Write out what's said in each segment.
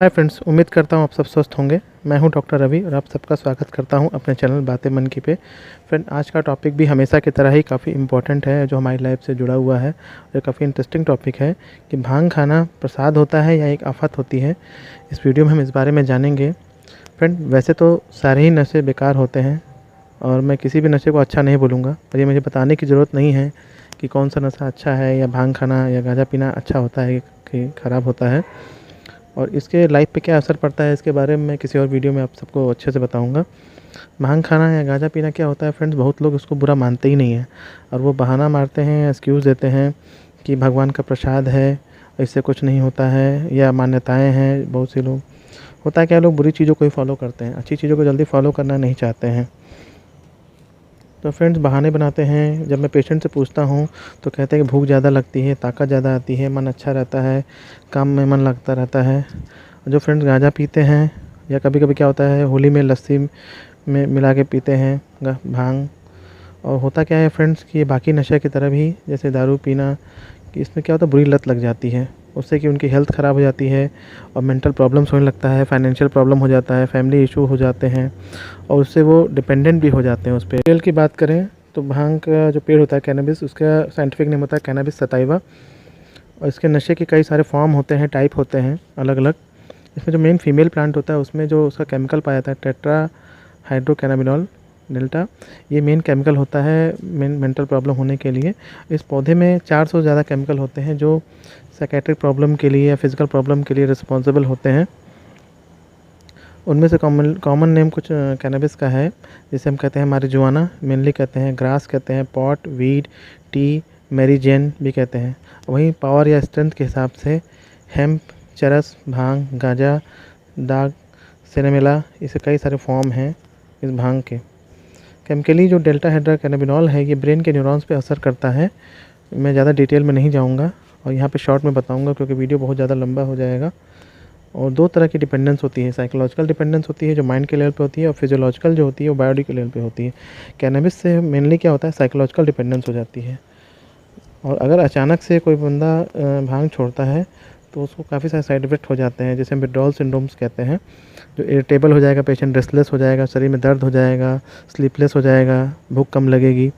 Hi friends, उम्मीद करता हूँ आप सब स्वस्थ होंगे। मैं हूँ डॉक्टर रवि और आप सबका स्वागत करता हूँ अपने चैनल बातें मन की पे। फ्रेंड, आज का टॉपिक भी हमेशा की तरह ही काफ़ी इम्पोर्टेंट है, जो हमारी लाइफ से जुड़ा हुआ है। और काफ़ी इंटरेस्टिंग टॉपिक है कि भांग खाना प्रसाद होता है या एक आफत होती है। इस वीडियो में हम इस बारे में जानेंगे। फ्रेंड, वैसे तो सारे ही नशे बेकार होते हैं और मैं किसी भी नशे को अच्छा नहीं बोलूँगा, और ये मुझे बताने की ज़रूरत नहीं है कि कौन सा नशा अच्छा है, या भांग खाना या गांजा पीना अच्छा होता है कि ख़राब होता है, और इसके लाइफ पे क्या असर पड़ता है इसके बारे में मैं किसी और वीडियो में आप सबको अच्छे से बताऊंगा। भांग खाना या गांजा पीना क्या होता है फ्रेंड्स, बहुत लोग इसको बुरा मानते ही नहीं हैं और वो बहाना मारते हैं, एक्सक्यूज़ देते हैं कि भगवान का प्रसाद है, इससे कुछ नहीं होता है, या मान्यताएं हैं। बहुत से लोग, होता है क्या, लोग बुरी चीज़ों को ही फॉलो करते हैं, अच्छी चीज़ों को जल्दी फॉलो करना नहीं चाहते हैं। तो फ्रेंड्स, बहाने बनाते हैं। जब मैं पेशेंट से पूछता हूँ तो कहते हैं कि भूख ज़्यादा लगती है, ताकत ज़्यादा आती है, मन अच्छा रहता है, काम में मन लगता रहता है। जो फ्रेंड्स गांजा पीते हैं, या कभी कभी क्या होता है, होली में लस्सी में मिला के पीते हैं भांग। और होता क्या है फ्रेंड्स कि ये बाकी नशे की तरह भी, जैसे दारू पीना, कि इसमें क्या होता है, बुरी लत लग जाती है। उससे कि उनकी हेल्थ ख़राब हो जाती है और मेंटल प्रॉब्लम्स होने लगता है, फाइनेंशियल प्रॉब्लम हो जाता है, फैमिली इशू हो जाते हैं, और उससे वो डिपेंडेंट भी हो जाते हैं उस पे। पेड़ की बात करें तो भांग का जो पेड़ होता है कैनबिस, उसका साइंटिफिक नेम होता है कैनबिस सटाइवा। और इसके नशे के कई सारे फॉर्म होते हैं, टाइप होते हैं अलग अलग। इसमें जो मेन फीमेल प्लांट होता है उसमें जो उसका केमिकल पाया जाता है टेट्रा हाइड्रोकैनाबिनॉल डेल्टा, ये मेन केमिकल होता है मेंटल प्रॉब्लम होने के लिए। इस पौधे में 400 ज़्यादा केमिकल होते हैं जो साइकेट्रिक प्रॉब्लम के लिए या फिजिकल प्रॉब्लम के लिए रिस्पॉन्सिबल होते हैं। उनमें से कॉमन नेम कुछ कैनबिस का है, जिसे हम कहते हैं मारिजुआना, मेनली कहते हैं ग्रास, कहते हैं पॉट, वीड, टी, मैरीजेन भी कहते हैं। वहीं पावर या स्ट्रेंथ के हिसाब से हेम्प, चरस, भांग, गांजा, दाग, सिनेमेला, इसे कई सारे फॉर्म हैं इस भांग के। केमिकली जो डेल्टा हाइड्रा कैनाबिनॉल है, ये ब्रेन के न्यूरॉन्स पे असर करता है। मैं ज़्यादा डिटेल में नहीं जाऊँगा और यहाँ पे शॉर्ट में बताऊँगा क्योंकि वीडियो बहुत ज़्यादा लंबा हो जाएगा। और दो तरह की डिपेंडेंस होती है, साइकोलॉजिकल डिपेंडेंस होती है जो माइंड के लेवल पे होती है, और फिजियोलॉजिकल जो होती है वो बॉडी के लेवल पे होती है। कैनबिस से मेनली क्या होता है, साइकोलॉजिकल डिपेंडेंस हो जाती है। और अगर अचानक से कोई बंदा भांग छोड़ता है तो उसको काफ़ी सारे साइड इफ़ेक्ट हो जाते हैं, जैसे विड्रॉल सिंड्रोम्स कहते हैं। जो इरिटेबल हो जाएगा पेशेंट, रेस्टलेस हो जाएगा, शरीर में दर्द हो जाएगा, स्लीपलेस हो जाएगा, भूख कम लगेगी।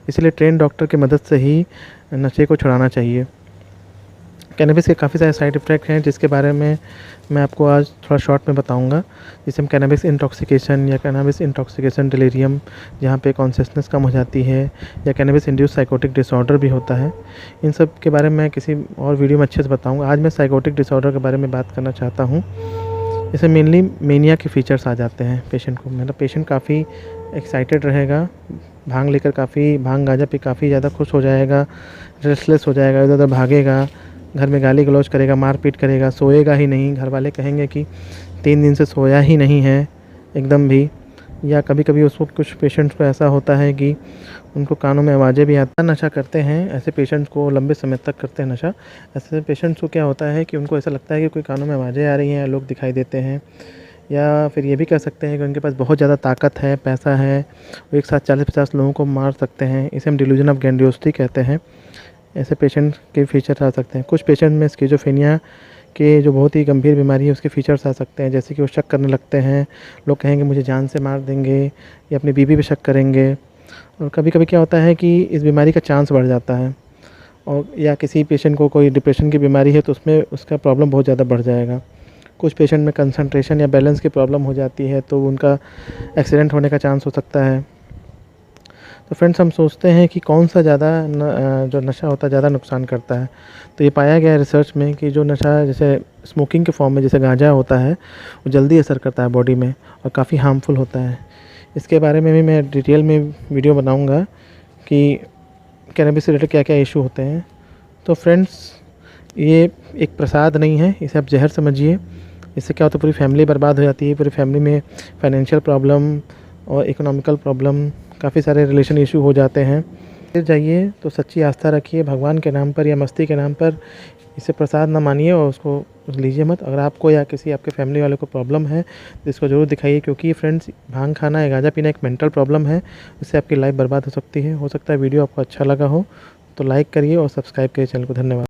इसलिए ट्रेन डॉक्टर की मदद से ही नशे को छुड़ाना चाहिए। कैनबिस के काफ़ी सारे साइड इफ़ेक्ट हैं जिसके बारे में मैं आपको आज थोड़ा शॉर्ट में बताऊंगा, जिसे हम कैनबिस इंटॉक्सिकेशन या कैनबिस इंटॉक्सिकेशन डिलीरियम, जहाँ पे कॉन्शियसनेस कम हो जाती है, या कैनबिस इंड्यूस साइकोटिक डिसऑर्डर भी होता है। इन सब के बारे में मैं किसी और वीडियो में अच्छे से बताऊंगा। आज मैं साइकोटिक डिसऑर्डर के बारे में बात करना चाहता हूँ। इसमें मेनली मेनिया के फीचर्स आ जाते हैं पेशेंट को, मतलब पेशेंट काफ़ी एक्साइटेड रहेगा, भांग लेकर काफ़ी, भांग गांजा पे काफ़ी ज़्यादा खुश हो जाएगा, रेस्टलेस हो जाएगा, इधर उधर भागेगा, घर में गाली गलौज करेगा, मारपीट करेगा, सोएगा ही नहीं। घर वाले कहेंगे कि 3 दिन से सोया ही नहीं है एकदम भी। या कभी कभी उसको, कुछ पेशेंट्स को ऐसा होता है कि उनको कानों में आवाज़ें भी आती हैं। नशा करते हैं ऐसे पेशेंट्स को, लंबे समय तक करते हैं नशा। ऐसे पेशेंट्स को क्या होता है कि उनको ऐसा लगता है कि कोई कानों में आवाज़ें आ रही हैं, लोग दिखाई देते हैं। या फिर ये भी कह सकते हैं कि उनके पास बहुत ज़्यादा ताकत है, पैसा है, वो एक साथ 40-50 लोगों को मार सकते हैं। इसे हम डिल्यूजन ऑफ ग्रैंडियोसिटी कहते हैं। ऐसे पेशेंट के फीचर्स आ सकते हैं। कुछ पेशेंट में स्किज़ोफ्रेनिया के जो बहुत ही गंभीर बीमारी है उसके फीचर्स आ सकते हैं, जैसे कि वो शक करने लगते हैं, लोग कहेंगे मुझे जान से मार देंगे, या अपनी बीवी पे शक करेंगे। और कभी कभी क्या होता है कि इस बीमारी का चांस बढ़ जाता है, और या किसी पेशेंट को कोई डिप्रेशन की बीमारी है तो उसमें उसका प्रॉब्लम बहुत ज़्यादा बढ़ जाएगा। कुछ पेशेंट में कंसंट्रेशन या बैलेंस की प्रॉब्लम हो जाती है तो उनका एक्सीडेंट होने का चांस हो सकता है। तो फ्रेंड्स, हम सोचते हैं कि कौन सा ज़्यादा जो नशा होता है ज़्यादा नुकसान करता है। तो ये पाया गया है रिसर्च में कि जो नशा जैसे स्मोकिंग के फॉर्म में जैसे गांजा होता है, वो जल्दी असर करता है बॉडी में और काफ़ी हार्मफुल होता है। इसके बारे में भी मैं डिटेल में वीडियो बनाऊंगा कि कैनबिस से रिलेटेड क्या क्या इशू होते हैं। तो फ्रेंड्स, ये एक प्रसाद नहीं है, इसे आप जहर समझिए। इससे क्या होता है, पूरी फैमिली बर्बाद हो जाती है, पूरी फैमिली में फाइनेंशियल प्रॉब्लम और इकोनॉमिकल प्रॉब्लम, काफ़ी सारे रिलेशन इशू हो जाते हैं। फिर जाइए तो सच्ची आस्था रखिए भगवान के नाम पर या मस्ती के नाम पर, इसे प्रसाद ना मानिए और उसको लीजिए मत। अगर आपको या किसी आपके फैमिली वाले को प्रॉब्लम है तो इसको ज़रूर दिखाइए, क्योंकि फ्रेंड्स, भांग खाना या गांजा पीना एक मेंटल प्रॉब्लम है, इससे आपकी लाइफ बर्बाद हो सकती है। हो सकता है वीडियो आपको अच्छा लगा हो तो लाइक करिए और सब्सक्राइब करिए चैनल को। धन्यवाद।